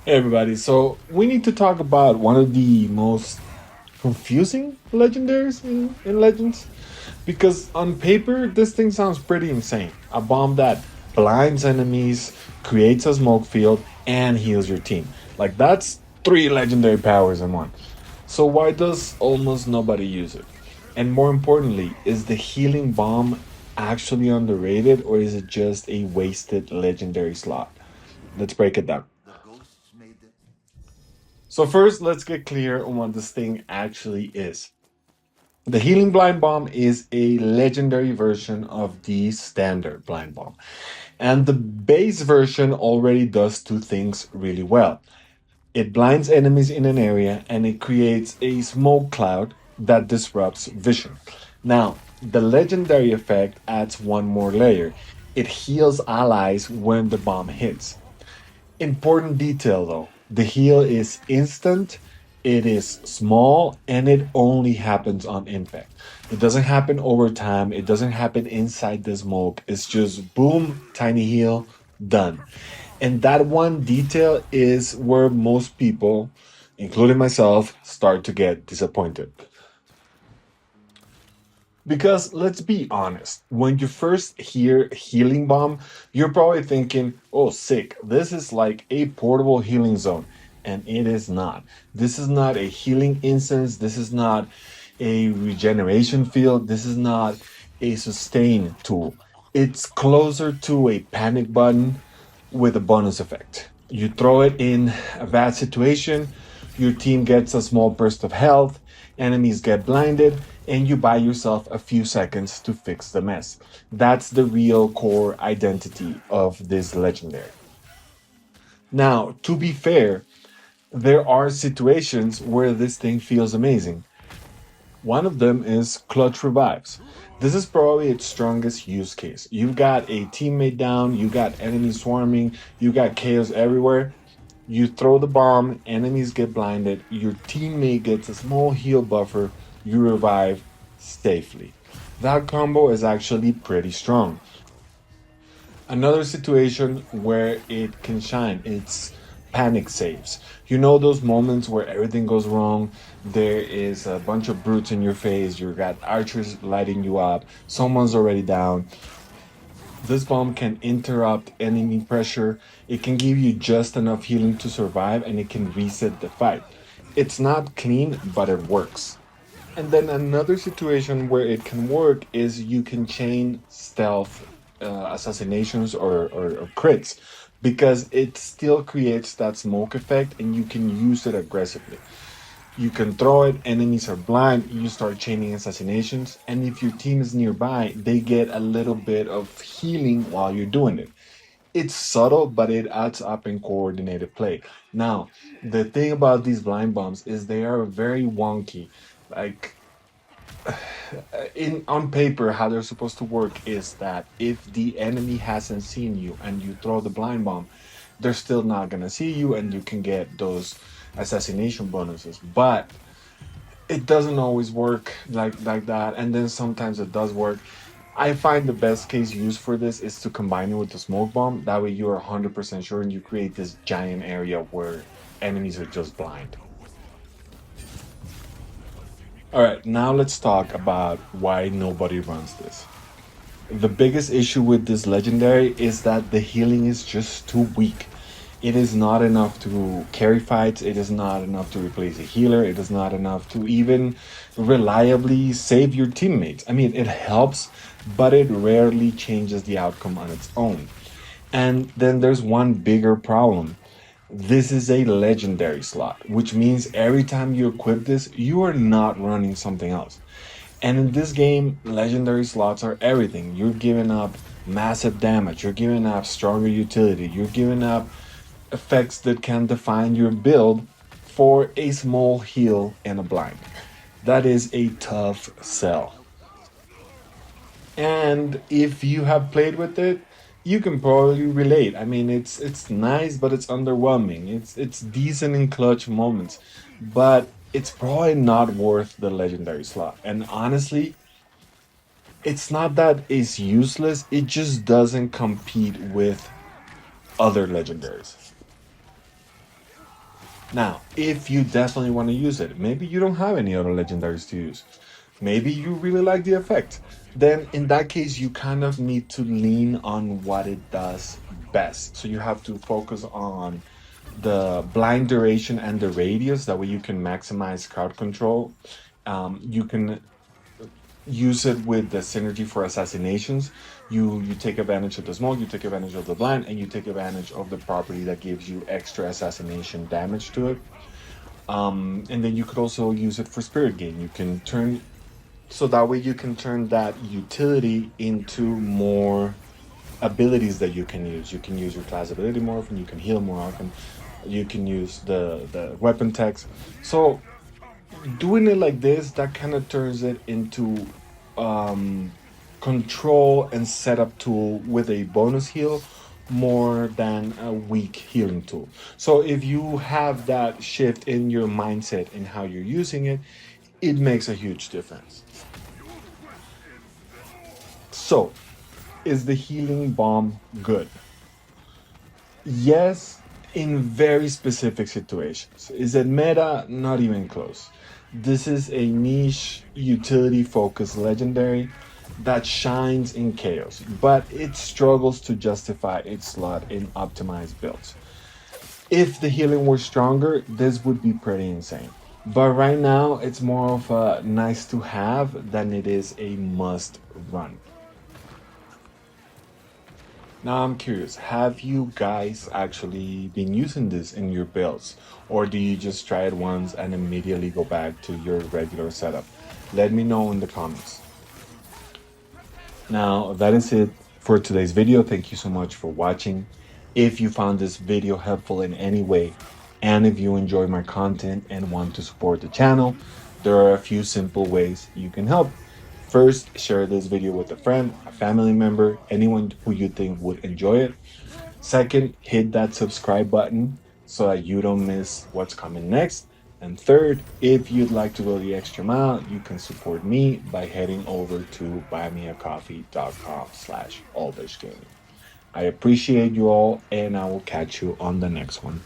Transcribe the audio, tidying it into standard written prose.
Hey everybody, so we need to talk about one of the most confusing legendaries in Legends. Because on paper, this thing sounds pretty insane. A bomb that blinds enemies, creates a smoke field, and heals your team. Like, that's three legendary powers in one. So, why does almost nobody use it? And more importantly, is the healing bomb actually underrated or is it just a wasted legendary slot? Let's break it down. So first, let's get clear on what this thing actually is. The Healing Blind Bomb is a legendary version of the standard Blind Bomb. And the base version already does two things really well. It blinds enemies in an area and it creates a smoke cloud that disrupts vision. Now, the legendary effect adds one more layer. It heals allies when the bomb hits. Important detail though, the heal is instant, it is small, and it only happens on impact. It doesn't happen over time, it doesn't happen inside the smoke. It's just boom, tiny heal, done. And that one detail is where most people, including myself, start to get disappointed. Because let's be honest, when you first hear healing bomb, you're probably thinking, oh, sick, this is like a portable healing zone. And it is not. This is not a healing instance. This is not a regeneration field. This is not a sustain tool. It's closer to a panic button with a bonus effect. You throw it in a bad situation, your team gets a small burst of health, enemies get blinded, and you buy yourself a few seconds to fix the mess. That's the real core identity of this legendary. Now, to be fair, there are situations where this thing feels amazing. One of them is clutch revives. This is probably its strongest use case. You've got a teammate down, you got enemies swarming, you got chaos everywhere. You throw the bomb, enemies get blinded, your teammate gets a small heal buffer, you revive safely. That combo is actually pretty strong. Another situation where it can shine, it's panic saves. You know those moments where everything goes wrong, there is a bunch of brutes in your face, you got archers lighting you up, someone's already down. This bomb can interrupt enemy pressure, it can give you just enough healing to survive, and it can reset the fight. It's not clean, but it works. And then another situation where it can work is you can chain stealth assassinations or crits because it still creates that smoke effect and you can use it aggressively. You can throw it, enemies are blind, you start chaining assassinations, and if your team is nearby, they get a little bit of healing while you're doing it. It's subtle, but it adds up in coordinated play. Now, the thing about these blind bombs is they are very wonky. Like in on paper, how they're supposed to work is that if the enemy hasn't seen you and you throw the blind bomb, they're still not gonna see you, and you can get those assassination bonuses. But it doesn't always work like that, and then sometimes it does work. I find the best case use for this is to combine it with the smoke bomb. That way you are 100% sure and you create this giant area where enemies are just blind. All right, now let's talk about why nobody runs this. The biggest issue with this legendary is that the healing is just too weak. It is not enough to carry fights, it is not enough to replace a healer, it is not enough to even reliably save your teammates. I mean, it helps, but it rarely changes the outcome on its own. And then there's one bigger problem. This is a legendary slot, which means every time you equip this, you are not running something else. And in this game, legendary slots are everything. You're giving up massive damage, you're giving up stronger utility, you're giving up effects that can define your build for a small heal and a blind. That is a tough sell. And if you have played with it, you can probably relate. I mean, it's nice, but it's underwhelming. It's decent in clutch moments, but it's probably not worth the legendary slot. And honestly, it's not that it's useless, it just doesn't compete with other legendaries. Now, if you definitely want to use it, maybe you don't have any other legendaries to use. Maybe you really like the effect. Then, in that case, you kind of need to lean on what it does best. So, you have to focus on the blind duration and the radius. That way, you can maximize crowd control. You can use it with the synergy for assassinations. You take advantage of the smoke, you take advantage of the blind, and you take advantage of the property that gives you extra assassination damage to it. And then you could also use it for spirit gain. You can turn so that way you can turn that utility into more abilities that you can use. You can use your class ability more often. You can heal more often. You can use the weapon text. So doing it like this, that kind of turns it into um control and setup tool with a bonus heal more than a weak healing tool. So if you have that shift in your mindset in how you're using it, it makes a huge difference. So, is the healing bomb good? Yes, in very specific situations. Is it meta? Not even close. This is a niche utility focused legendary that shines in chaos, but it struggles to justify its slot in optimized builds. If the healing were stronger, this would be pretty insane. But right now, it's more of a nice to have than it is a must run. Now I'm curious, have you guys actually been using this in your builds? Or do you just try it once and immediately go back to your regular setup? Let me know in the comments. Now, that is it for today's video. Thank you so much for watching. If you found this video helpful in any way, and if you enjoy my content and want to support the channel, there are a few simple ways you can help. First, share this video with a friend, a family member, anyone who you think would enjoy it. Second, hit that subscribe button so that you don't miss what's coming next. And third, if you'd like to go the extra mile, you can support me by heading over to buymeacoffee.com/allbishgaming. I appreciate you all, and I will catch you on the next one.